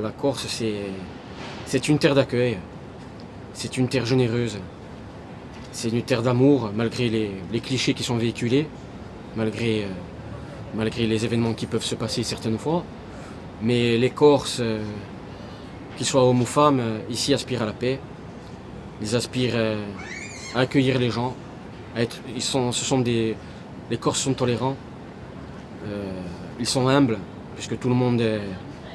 La Corse, c'est une terre d'accueil, c'est une terre généreuse, c'est une terre d'amour, malgré les clichés qui sont véhiculés, malgré les événements qui peuvent se passer certaines fois. Mais les Corses, qu'ils soient hommes ou femmes, ici aspirent à la paix, ils aspirent à accueillir les gens, les Corses sont tolérants, ils sont humbles, puisque tout le monde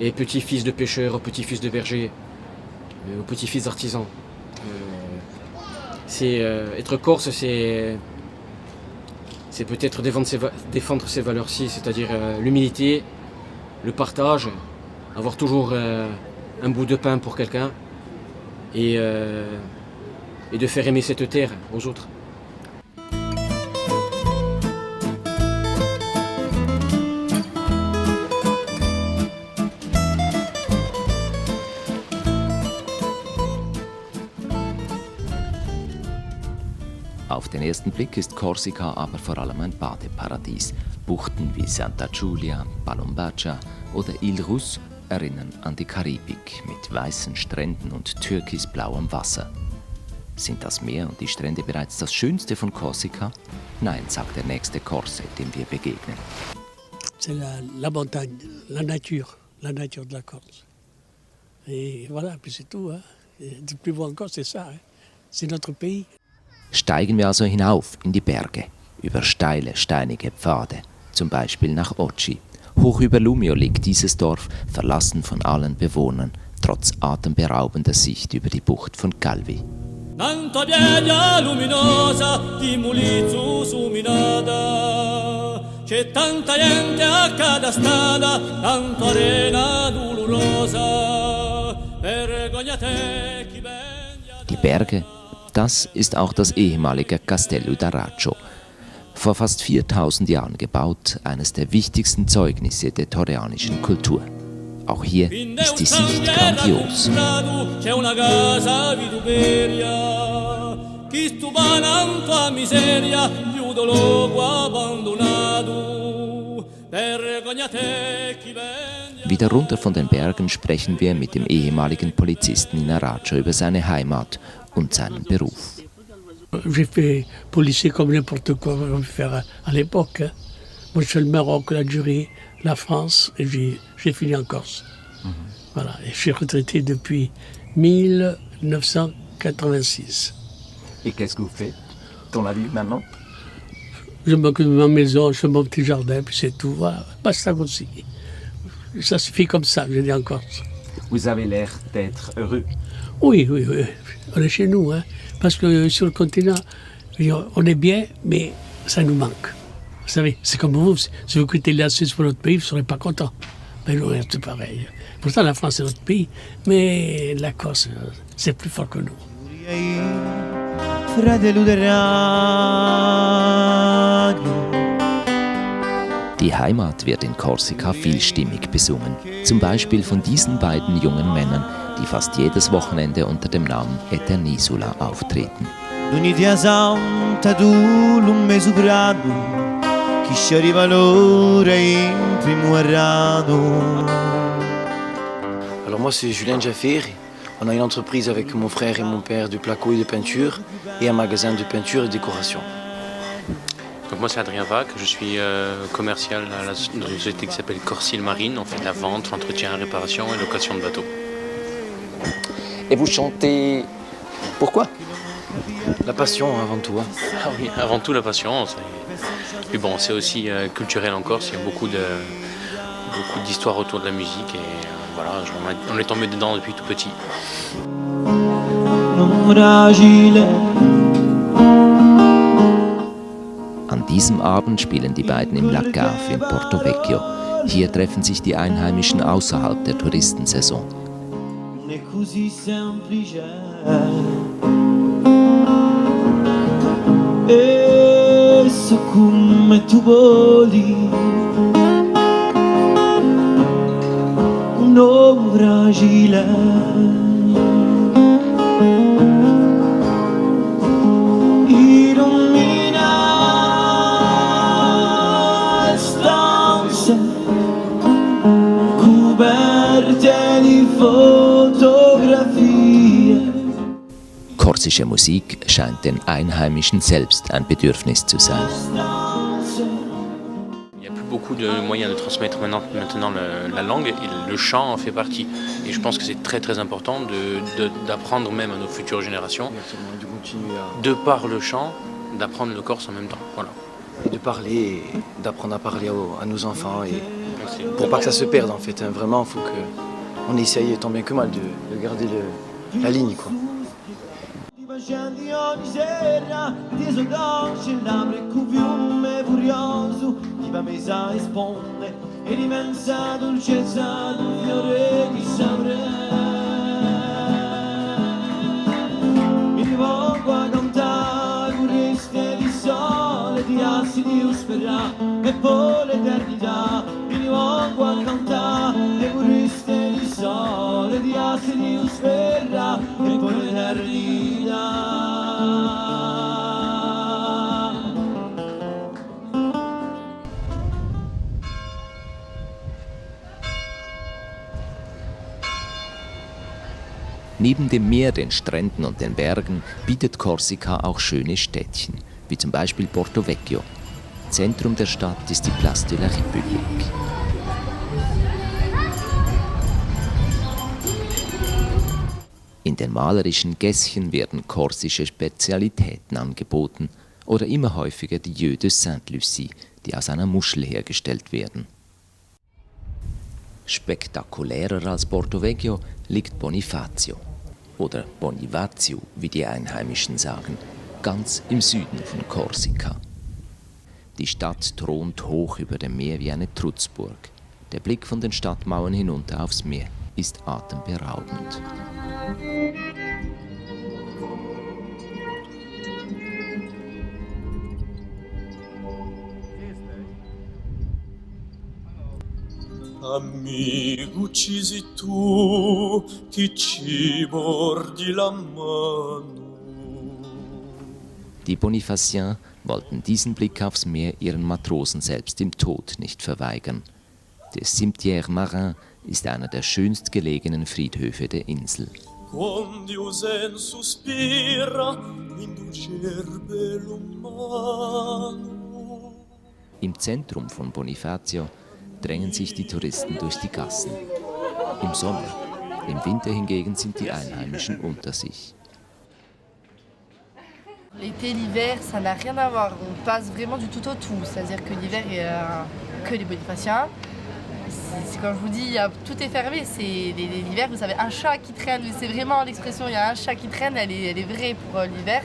est petit-fils de pêcheurs, petit-fils de bergers, ou petit-fils d'artisans. Être Corse, c'est peut-être défendre ces valeurs-ci, c'est-à-dire l'humilité, le partage, avoir toujours un bout de pain pour quelqu'un et de faire aimer cette terre aux autres. Auf den ersten Blick ist Korsika aber vor allem ein Badeparadies. Buchten wie Santa Giulia, Palombacha oder Ile Rousse erinnern an die Karibik mit weißen Stränden und türkisblauem Wasser. Sind das Meer und die Strände bereits das Schönste von Korsika? Nein, sagt der nächste Korse, dem wir begegnen. C'est la montagne, la nature de la Corse. Et voilà, puis c'est tout. Hein. Et plus beau encore, c'est ça. Hein. C'est notre pays. Steigen wir also hinauf in die Berge, über steile, steinige Pfade, zum Beispiel nach Oci. Hoch über Lumio liegt dieses Dorf, verlassen von allen Bewohnern, trotz atemberaubender Sicht über die Bucht von Calvi. Nanta bieglia luminosa di Mulizzu su Minada, c'è tanta gente a cada strada, tanto arena dolorosa, vergognate chi veglia. Die Berge, das ist auch das ehemalige Castello d'Araccio. Vor fast 4000 Jahren gebaut, eines der wichtigsten Zeugnisse der torreanischen Kultur. Auch hier ist die Sicht grandios. C'è una casa vituperia, chi stubana tua miseria, chiudo logo abbandonato, vergognate chi veglia. Wieder runter von den Bergen sprechen wir mit dem ehemaligen Polizisten in Araccio über seine Heimat und seinen Beruf. J'ai fait policier comme n'importe quoi on pouvait faire à l'époque. Hein. Moi, je fais le Maroc, l'Algérie, la France, et j'ai fini en Corse. Voilà, et je suis retraité depuis 1986. Et qu'est-ce que vous faites dans la vie maintenant? Je m'occupe de ma maison, je fais mon petit jardin, puis c'est tout. Voilà, basta aussi. Ça suffit comme ça, je dis en Corse. Vous avez l'air d'être heureux. Oui, on est chez nous, hein, parce que sur le continent, on est bien, mais ça nous manque. Vous savez, c'est comme vous, si vous quittez la Suisse pour notre pays, vous ne serez pas content. Mais nous, c'est pareil. Pourtant, la France, c'est notre pays, mais la Corse, c'est plus fort que nous. Die Heimat wird in Korsika vielstimmig besungen. Zum Beispiel von diesen beiden jungen Männern, die fast jedes Wochenende unter dem Namen Eternisula auftreten. Alors moi c'est Julien Jaffer, on a une entreprise avec mon frère et mon père de placo et de peinture et un magasin de peinture et décoration. Donc moi c'est Adrien Vac, je suis commercial dans une société qui s'appelle Corsil Marine, on fait de la vente, l'entretien, la réparation et location de bateaux. Et vous chantez pourquoi? La passion avant tout. Hein. Ah oui, avant tout la passion. Puis bon, c'est aussi culturel en Corse, il y a beaucoup d'histoires autour de la musique et voilà, on est tombé dedans depuis tout petit. diesem Abend spielen die beiden im La Cave in Porto Vecchio. Hier treffen sich die Einheimischen außerhalb der Touristensaison. Korsische Musik scheint den Einheimischen selbst ein Bedürfnis zu sein. Il n'y a plus beaucoup de moyens de transmettre maintenant la langue et le chant en fait partie. Et je pense que c'est très très important d'apprendre même à nos futures générations, de par le chant, d'apprendre le corse en même temps. Voilà. Et de parler, d'apprendre à parler à nos enfants, et pour pas que ça se perde en fait. Hein. Vraiment, il faut qu'on essaye tant bien que mal de garder la ligne, quoi. Neben dem Meer, den Stränden und den Bergen bietet Korsika auch schöne Städtchen, wie zum Beispiel Porto Vecchio. Zentrum der Stadt ist die Place de la République. In den malerischen Gässchen werden korsische Spezialitäten angeboten oder immer häufiger die Yeux de Sainte-Lucie, die aus einer Muschel hergestellt werden. Spektakulärer als Porto Vecchio liegt Bonifacio oder Bonifacio, wie die Einheimischen sagen, ganz im Süden von Korsika. Die Stadt thront hoch über dem Meer wie eine Trutzburg. Der Blick von den Stadtmauern hinunter aufs Meer ist atemberaubend. Amico, uccisi tu chi ci mordi la mano. Die Bonifaciens wollten diesen Blick aufs Meer ihren Matrosen selbst im Tod nicht verweigern. Der Cimetière Marin ist einer der schönst gelegenen Friedhöfe der Insel. Im Zentrum von Bonifacio drängen sich die Touristen durch die Gassen. Im Sommer, im Winter hingegen sind die Einheimischen unter sich. L'été, l'hiver, ça n'a rien à voir. On passe vraiment du tout au tout. C'est-à-dire que l'hiver, il n'y a que les Bonifaciens. Quand je vous dis, tout est fermé. L'hiver, vous avez un chat qui traîne. C'est vraiment l'expression, il y a un chat qui traîne, elle est vraie pour l'hiver.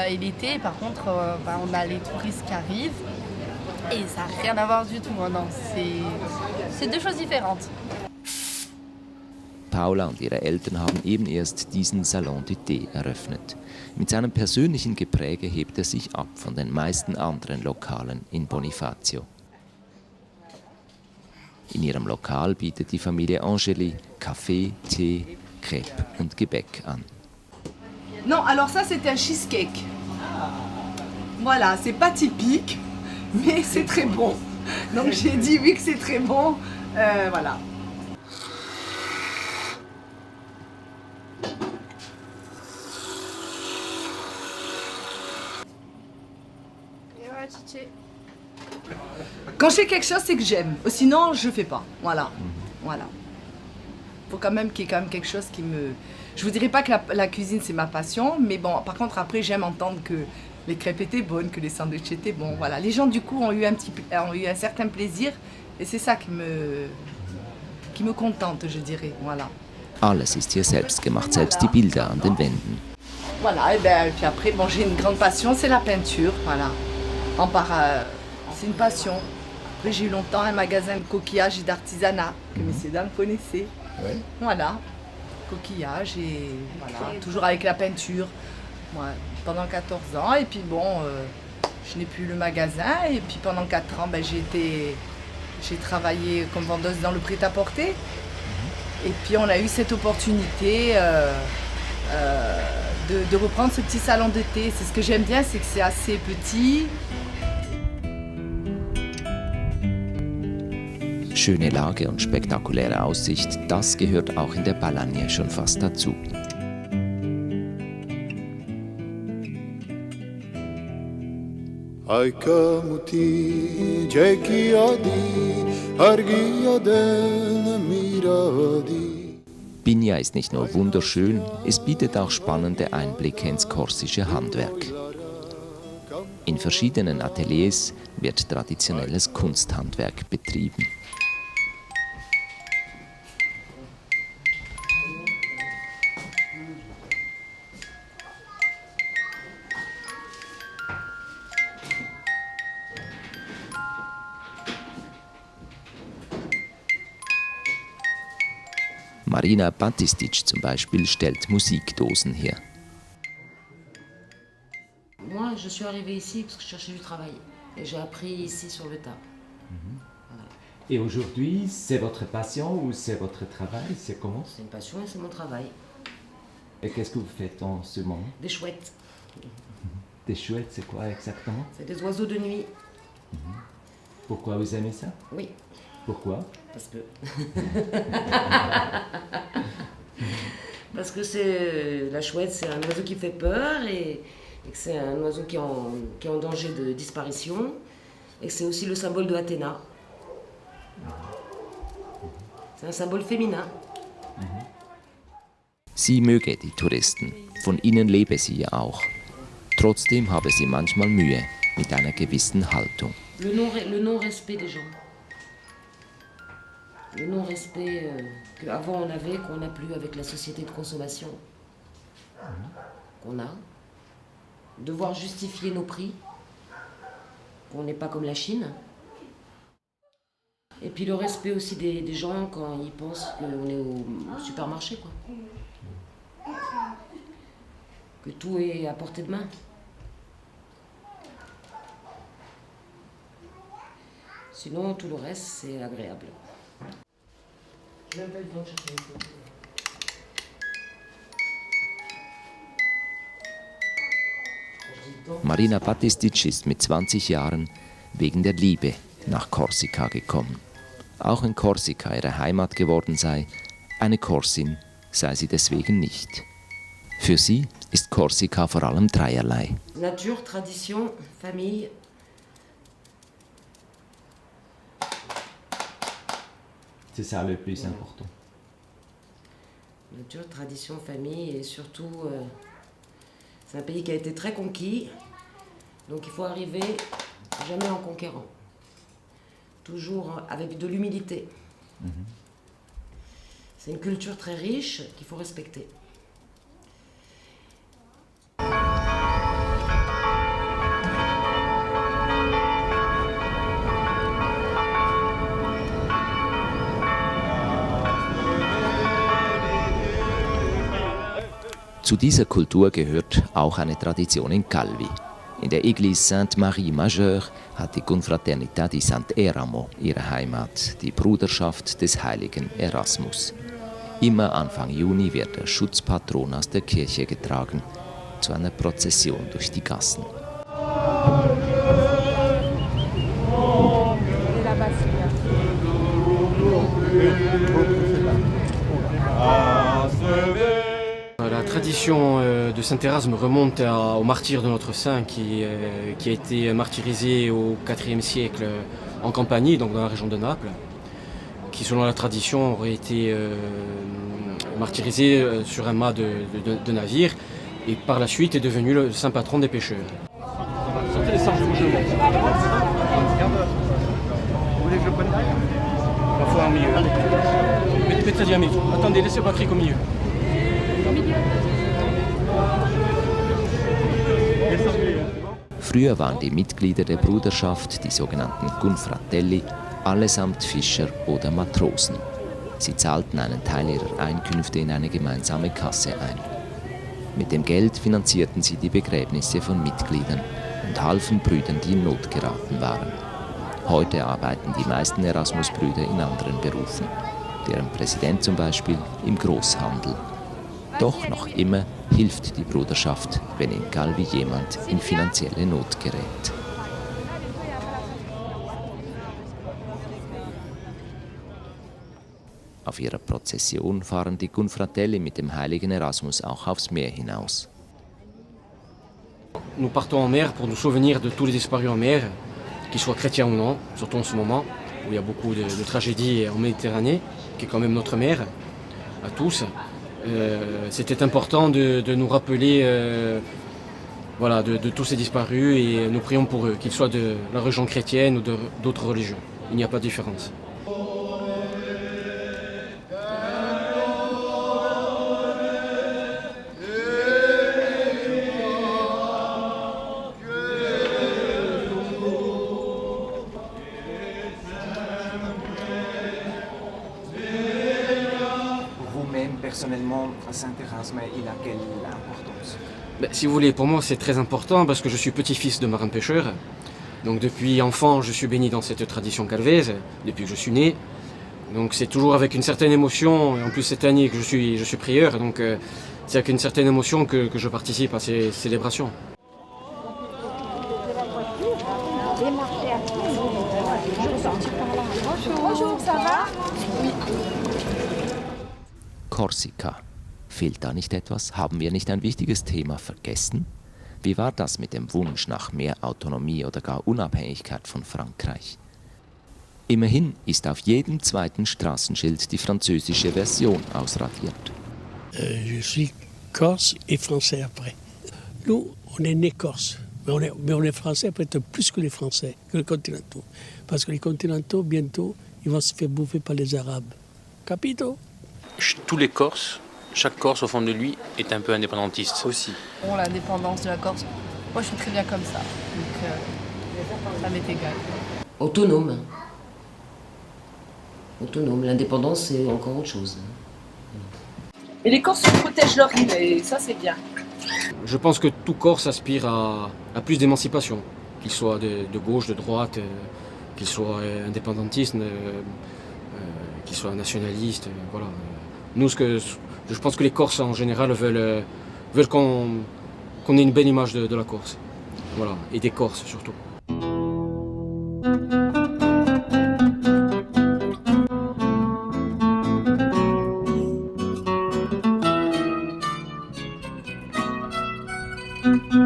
Et l'été, par contre, on a les touristes qui arrivent. Et ça n'a rien à voir du tout. Non, c'est deux choses différentes. Paula und ihre Eltern haben eben erst diesen Salon du Thé eröffnet. Mit seinem persönlichen Gepräge hebt er sich ab von den meisten anderen Lokalen in Bonifacio. In ihrem Lokal bietet die Familie Angeli Kaffee, Tee, Crêpes und Gebäck an. Non, alors ça c'est un cheesecake. Voilà, c'est pas typique, mais c'est très bon. Donc j'ai dit oui que c'est très bon, voilà. Quand je fais quelque chose, c'est que j'aime. Sinon, je fais pas. Voilà. Voilà. Faut quand même qu'il y ait quand même quelque chose qui me... Je vous dirais pas que la cuisine, c'est ma passion, mais bon, par contre, après, j'aime entendre que les crêpes étaient bonnes, que les sandwichs étaient bons. Voilà. Les gens, du coup, ont eu un certain plaisir et c'est ça qui me contente, je dirais. Voilà. Alles ist hier selbst gemacht, selbst die Bilder an den Wänden. Voilà, et puis après, bon, j'ai une grande passion, c'est la peinture, voilà. C'est une passion. Après, j'ai eu longtemps un magasin de coquillages et d'artisanat que messieurs dames connaissaient. Oui. Voilà, coquillages et voilà, toujours avec la peinture. Ouais, pendant 14 ans. Et puis bon, je n'ai plus le magasin. Et puis pendant 4 ans, j'ai travaillé comme vendeuse dans le prêt-à-porter. Et puis on a eu cette opportunité de reprendre ce petit salon de thé. C'est ce que j'aime bien, c'est que c'est assez petit. Schöne Lage und spektakuläre Aussicht, das gehört auch in der Balagne schon fast dazu. Binja ist nicht nur wunderschön, es bietet auch spannende Einblicke ins korsische Handwerk. In verschiedenen Ateliers wird traditionelles Kunsthandwerk betrieben. Marina Batistic zum Beispiel stellt Musikdosen her. Moi, je suis arrivée ici parce que je cherchais du travail. Et j'ai appris ici sur le tas. Voilà. Et aujourd'hui, c'est votre passion ou c'est votre travail? C'est comment? C'est une passion et c'est mon travail. Et qu'est-ce que vous faites en ce moment? Des chouettes. Des chouettes, c'est quoi exactement? C'est des oiseaux de nuit. Pourquoi vous aimez ça? Oui. Pourquoi? Parce que... Parce que c'est la chouette, c'est un oiseau qui fait peur et que c'est un oiseau qui est en danger de disparition et que c'est aussi le symbole de Athéna. C'est un symbole féminin. Sie möge die Touristen, von ihnen lebe sie ja auch. Trotzdem habe sie manchmal Mühe mit einer gewissen Haltung. Le non-respect des gens. Le non-respect qu'avant on avait, qu'on n'a plus avec la société de consommation qu'on a. Devoir justifier nos prix, qu'on n'est pas comme la Chine. Et puis le respect aussi des gens quand ils pensent qu'on est au supermarché, quoi. Que tout est à portée de main. Sinon, tout le reste, c'est agréable. Je n'ai même pas eu le temps de chercher une photo. Marina Batistic ist mit 20 Jahren wegen der Liebe nach Korsika gekommen. Auch wenn Korsika ihre Heimat geworden sei, eine Korsin sei sie deswegen nicht. Für sie ist Korsika vor allem dreierlei. Nature, tradition, famille. C'est ça le plus important. Nature, tradition, famille et surtout, c'est un pays qui a été très conquis. Donc il faut arriver jamais en conquérant. Toujours avec de l'humilité. C'est une culture très riche qu'il faut respecter. Zu dieser Kultur gehört auch eine Tradition in Calvi. In der Église Sainte-Marie-Majeure hat die Confraternita di Sant'Eramo ihre Heimat, die Bruderschaft des heiligen Erasmus. Immer Anfang Juni wird der Schutzpatron aus der Kirche getragen, zu einer Prozession durch die Gassen. La tradition de Saint-Erasme remonte au martyr de notre saint qui a été martyrisé au IVe siècle en Campanie, donc dans la région de Naples, qui selon la tradition aurait été martyrisé sur un mât de navire et par la suite est devenu le saint patron des pêcheurs. Sortez les singes rouges. Vous voulez que je le prenne? Il faut un milieu. Mettez le diamètre. Attendez, laissez Patrick au milieu. Früher waren die Mitglieder der Bruderschaft, die sogenannten Gunfratelli, allesamt Fischer oder Matrosen. Sie zahlten einen Teil ihrer Einkünfte in eine gemeinsame Kasse ein. Mit dem Geld finanzierten sie die Begräbnisse von Mitgliedern und halfen Brüdern, die in Not geraten waren. Heute arbeiten die meisten Erasmus-Brüder in anderen Berufen, deren Präsident zum Beispiel im Großhandel. Doch noch immer hilft die Bruderschaft, wenn in Calvi jemand in finanzielle Not gerät. Auf ihrer Prozession fahren die Gunfratelli mit dem heiligen Erasmus auch aufs Meer hinaus. Nous partons en mer pour nous souvenir de tous les disparus en mer, qu'ils soient chrétiens ou non, surtout en ce moment, où il y a beaucoup de tragédies en Méditerranée, qui est quand même notre mer, à tous. C'était important de nous rappeler voilà, de tous ces disparus et nous prions pour eux, qu'ils soient de la religion chrétienne ou d'autres religions. Il n'y a pas de différence. Personnellement, Saint-Erasme, il a quelle importance? Si vous voulez, pour moi c'est très important parce que je suis petit-fils de marin-pêcheur. Donc depuis enfant, je suis béni dans cette tradition calvaise, depuis que je suis né. Donc c'est toujours avec une certaine émotion, et en plus cette année que je suis prieur, donc c'est avec une certaine émotion que je participe à ces célébrations. Bonjour, ça va? Oui. Korsika. Fehlt da nicht etwas? Haben wir nicht ein wichtiges Thema vergessen? Wie war das mit dem Wunsch nach mehr Autonomie oder gar Unabhängigkeit von Frankreich? Immerhin ist auf jedem zweiten Straßenschild die französische Version ausradiert. Je suis corse et français après. Nous, on est nés corse, mais on est français peut-être plus que les français, que les continentaux. Parce que les continentaux, bientôt, ils vont se faire bouffer par les Arabes. Capito? Tous les Corses, chaque Corse au fond de lui est un peu indépendantiste. Aussi. Bon, l'indépendance de la Corse, moi je suis très bien comme ça, donc ça m'est égal. Autonome. Autonome. L'indépendance, c'est encore autre chose. Et les Corses protègent leur île, et ça c'est bien. Je pense que tout Corse aspire à plus d'émancipation, qu'il soit de gauche, de droite, qu'il soit indépendantiste, qu'il soit nationaliste, voilà. Nous, je pense que les Corses en général veulent qu'on ait une belle image de la Corse, voilà, et des Corses surtout. Thank you.